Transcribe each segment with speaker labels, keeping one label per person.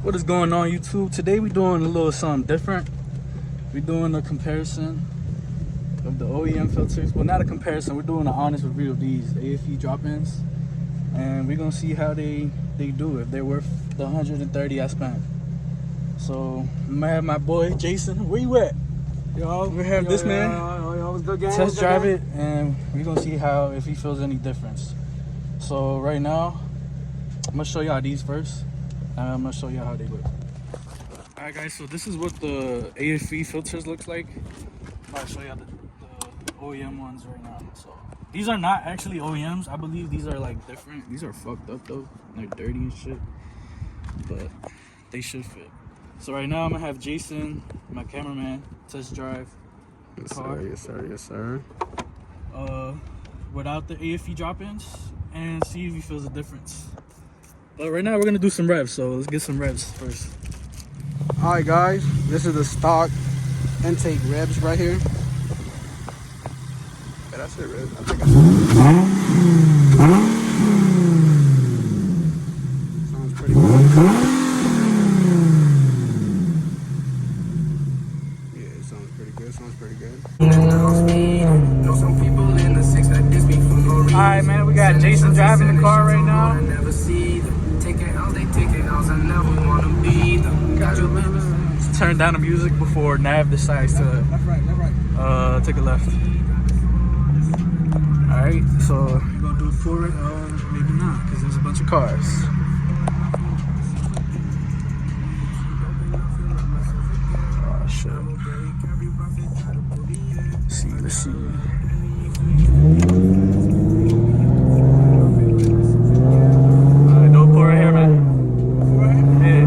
Speaker 1: What is going on, YouTube? Today we're doing a little something different. We're doing a comparison of the OEM filters. Well, not a comparison, we're doing an honest review of these AFE drop-ins, and we're gonna see how they do, if they're worth the 130 I spent. So I'm gonna have my boy Jason. Where you at?
Speaker 2: Yo,
Speaker 1: we have this man
Speaker 2: what's good, gang?
Speaker 1: test drive it, and we're gonna see if he feels any difference. So right now I'm gonna show y'all these first, and I'm gonna show y'all how they look. Alright guys, so this is what the AFE filters looks like. I'm about to show y'all the OEM ones right now. So these are not actually OEMs. I believe these are like different. These are fucked up though. They're dirty and shit, but they should fit. So right now I'm gonna have Jason, my cameraman, test drive the car.
Speaker 2: Yes sir.
Speaker 1: Without the AFE drop-ins, and see if he feels a difference. But right now we're gonna do some revs, so let's get some revs first.
Speaker 2: Alright guys, this is the stock intake revs right here. Yeah, that's it, revs. I think sounds pretty good. Yeah, it sounds pretty good.
Speaker 1: Alright man, we got Jason driving the car right now. Let's turn down the music before Nav decides to take a left. Alright, so we're gonna do it for it, maybe not, because there's a bunch of cars. Oh shit. Let's see. Alright, don't pull right here, man. Yeah.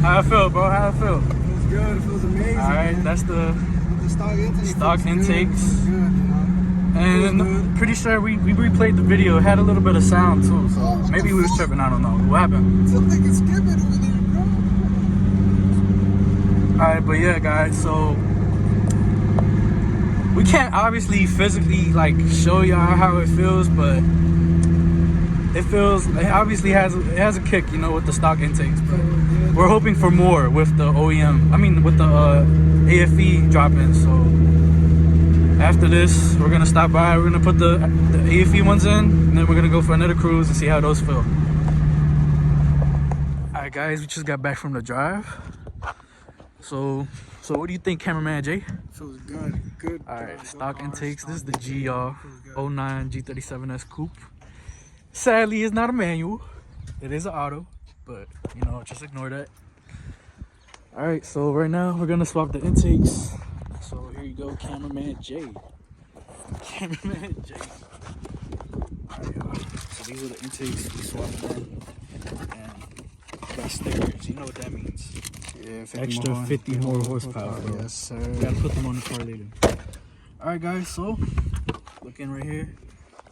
Speaker 1: How I feel, bro? How I feel?
Speaker 2: It feels good. It feels amazing.
Speaker 1: Alright, that's the stock intakes.
Speaker 2: Good, you know?
Speaker 1: And I'm pretty sure we replayed the video. It had a little bit of sound too, so maybe we was tripping. I don't know. What happened?
Speaker 2: Something is skipping over there, bro.
Speaker 1: Alright, but yeah, guys, so we can't obviously physically like show y'all how it feels, but it obviously has a kick, you know, with the stock intakes. But we're hoping for more with the OEM. I mean, with the AFE drop-ins. So after this, we're gonna stop by. We're gonna put the AFE ones in, and then we're gonna go for another cruise and see how those feel. All right, guys, we just got back from the drive. So what do you think, cameraman Jay?
Speaker 2: Feels good. Good.
Speaker 1: All right, stock intakes. This is the G 09 G37S coupe. Sadly, it's not a manual. It is an auto, but you know, just ignore that. All right, so right now we're gonna swap the intakes. So here you go, cameraman Jay. Cameraman Jay. All right, so these are the intakes we swapped in, and got stickers. You know what that means?
Speaker 2: Yeah,
Speaker 1: 50 more horsepower. Bro.
Speaker 2: Yes, sir.
Speaker 1: Gotta put them on the car later. All right, guys. So looking right here.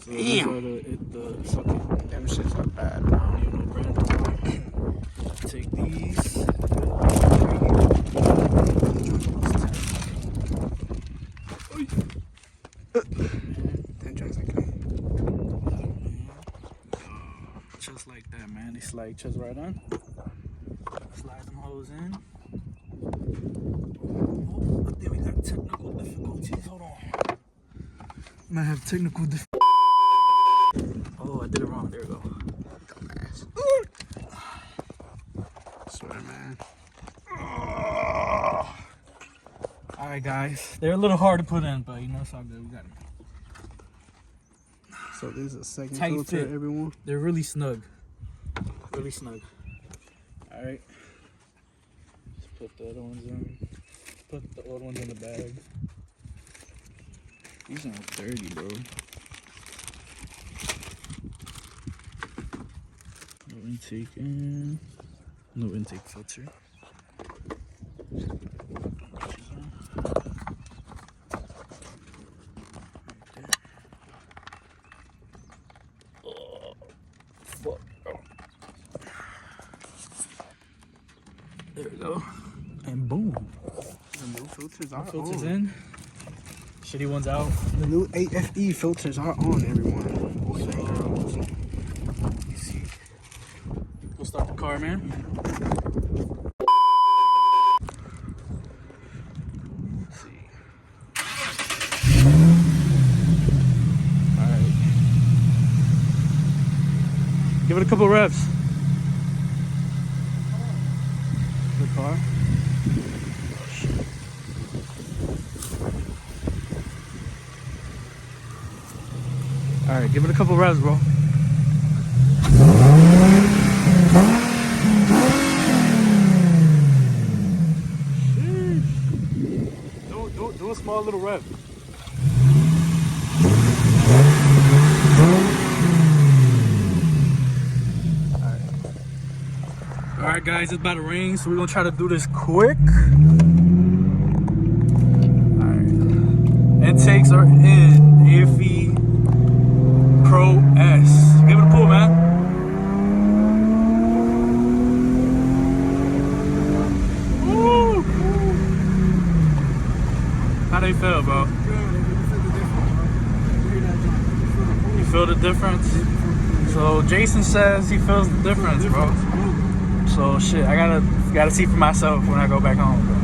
Speaker 1: So these are the socket.
Speaker 2: Them shits are bad.
Speaker 1: I don't even know brand. Take these. Just like that, man. They slide just right on. Slide them hoes in. Oh, I think we got technical difficulties. Hold on. Might have technical difficulties. Oh, I did it wrong. There we go.
Speaker 2: Dumbass. Swear, man.
Speaker 1: Alright, guys. They're a little hard to put in, but you know, it's all good. We got them.
Speaker 2: So this is a second
Speaker 1: Tight
Speaker 2: filter,
Speaker 1: fit.
Speaker 2: everyone.
Speaker 1: They're really snug. Really snug. Alright. Let's put the other ones in. Put the old ones in the bag. These aren't dirty, bro. No intake in. No intake filter. There we go. And boom.
Speaker 2: The new filters are
Speaker 1: Filters
Speaker 2: on.
Speaker 1: in. Shitty ones out.
Speaker 2: The new AFE filters are on, everyone.
Speaker 1: Let's see. We'll start the car, man. Let's see. Alright. Give it a couple revs. The car. Alright, give it a couple revs, bro. Do a small little rev. Alright guys, it's about to rain, so we're gonna try to do this quick. Alright. Intakes are in. AFE Pro S. Give it a pull, man. Woo! How they feel, bro? You feel the difference? So Jason says he feels the difference, bro. So shit, I gotta see for myself when I go back home, bro.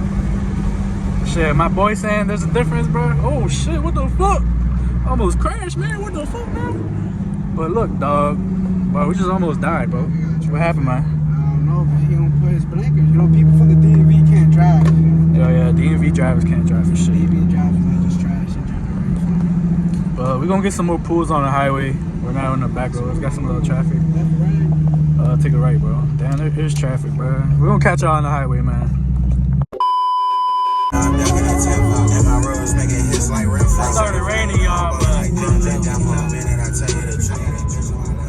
Speaker 1: Shit, my boy saying there's a difference, bro. Oh shit, what the fuck? Almost crashed, man. What the fuck, man? But look, dog, bro, we just almost died, bro. What happened, man?
Speaker 2: I don't know, but he don't put his blinkers. You know, people from the DMV can't drive.
Speaker 1: Yeah, DMV drivers can't drive for shit.
Speaker 2: DMV drivers are just trash in general.
Speaker 1: But we're gonna get some more pools on the highway. We're now on the back road. It's got some little traffic.
Speaker 2: Left, right.
Speaker 1: Take a right, bro. Damn, there is traffic, bro. We're gonna catch y'all on the highway, man. It started raining, y'all, but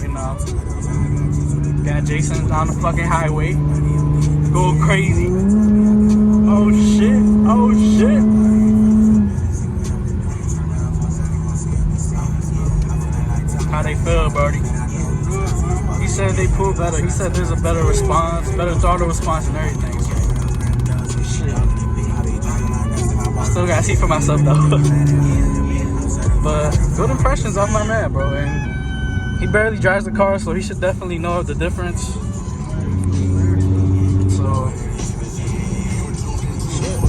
Speaker 1: you know, got Jason on the fucking highway, going crazy. Oh shit! Oh shit! How they feel, Birdie? He said they pull better. He said there's a better response, better throttle response and everything. So, shit. I still gotta see for myself though. But good impressions of my man, bro. And he barely drives the car, so he should definitely know the difference. So, shit.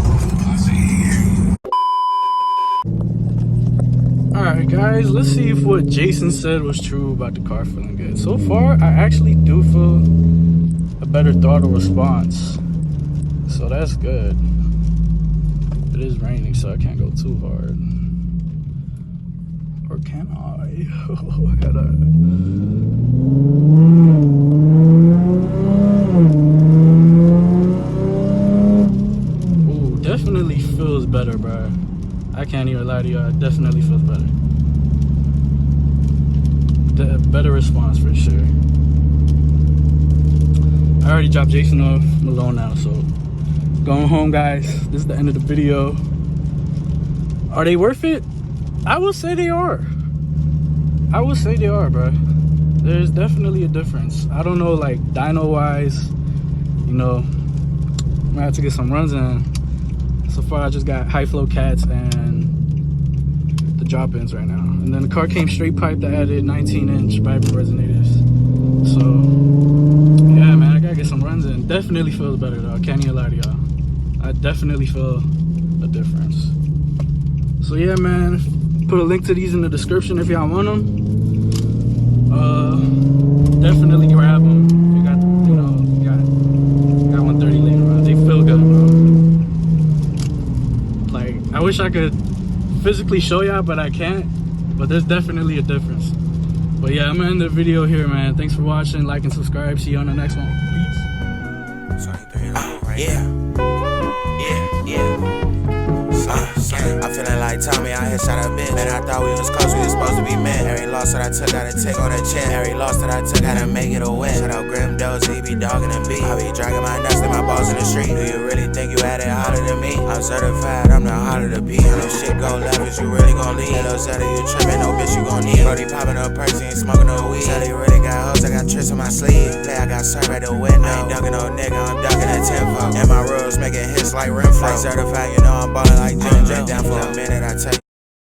Speaker 1: Alright guys, let's see if what Jason said was true about the car feeling good. So far, I actually do feel a better throttle response. So that's good. It is raining, so I can't go too hard. Or can I? Ooh, definitely feels better, bro. I can't even lie to you, it definitely feels better. Better response for sure. I already dropped Jason off. I'm alone now, so going home, guys. This is the end of the video. Are they worth it? I will say they are. I will say they are, bro. There's definitely a difference. I don't know, like dyno wise, you know, I'm gonna have to get some runs in. So far I just got high flow cats and the drop ins right now. And then the car came straight piped. I added 19-inch vibrant resonators. So yeah, man, I gotta get some runs in. Definitely feels better though. I can't even lie to y'all. I definitely feel a difference. So yeah, man, put a link to these in the description if y'all want them. Definitely grab them. If you got, you know, you got 130 later runs. They feel good, bro. Like, I wish I could physically show y'all, but I can't. But there's definitely a difference. But yeah, I'm gonna end the video here, man. Thanks for watching. Like and subscribe. See you on the next one. Peace.
Speaker 3: I'm feeling like Tommy out here shot a bitch. Man, I thought we was close, we was supposed to be men. Every loss that I took, I had to take on the chin. Every loss that I took, I had to make it a win. Shout out Grim Doze, he be dogging and beat. I be dragging my nuts, leave my balls in the street. Do you really think you had it harder than me? I'm certified, I'm the harder to beat. No shit go left, is you really gon' leave? Hello, Zeta, you trippin', no bitch, you gon' need. Brody poppin' up perks, he ain't smoking no weed. Said he really got hoes, I got tricks on my sleeve. Play, I got served at the window. I ain't ducking no nigga, I'm ducking a 10-4. making hits like Renfro. Like certified, you know I'm ballin' like Jim.